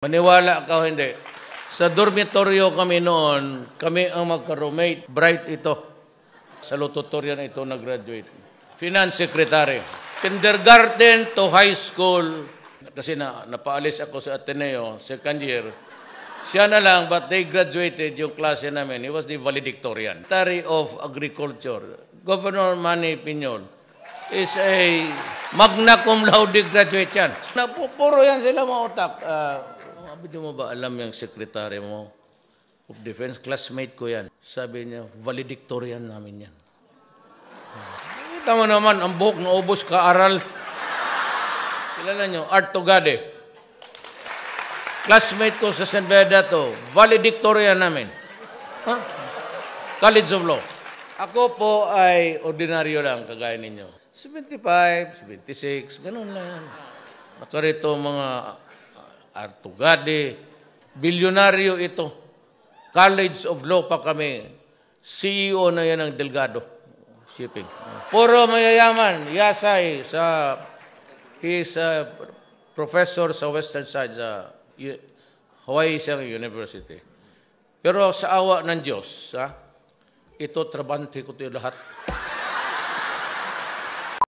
Maniwala ka o hindi. Sa dormitoryo kami noon, kami ang magka-roommate. Bright ito. Sa Lututorian ito nag-graduate. Finance Secretary. Kindergarten to high school. Kasi napaalis ako sa Ateneo, second year. Siya na lang, but they graduated yung klase namin. He was the valedictorian. Secretary of Agriculture. Governor Manny Piñol is a magna cum laude graduate yan. Puro yan sila mga utak. Hindi mo ba alam yung sekretary mo of defense? Classmate ko yan. Sabi niya, valedictorian namin yan. Kita mo naman, ang buhok na ubos ka-aral. Kilala nyo, Art Tugade. Classmate ko sa San Bernardo, valedictorian namin. Huh? College of Law. Ako po ay ordinaryo lang, kagaya ninyo. 75, 76, ganun lang yan. Nakarito mga Artugade, bilyonaryo ito. College of Law pa kami. CEO na yan ng Delgado Shipping. Puro mayayaman. Yasay he is a professor sa Western Side sa Hawaii University. Pero sa awa ng Diyos, ito trabante ko ito lahat.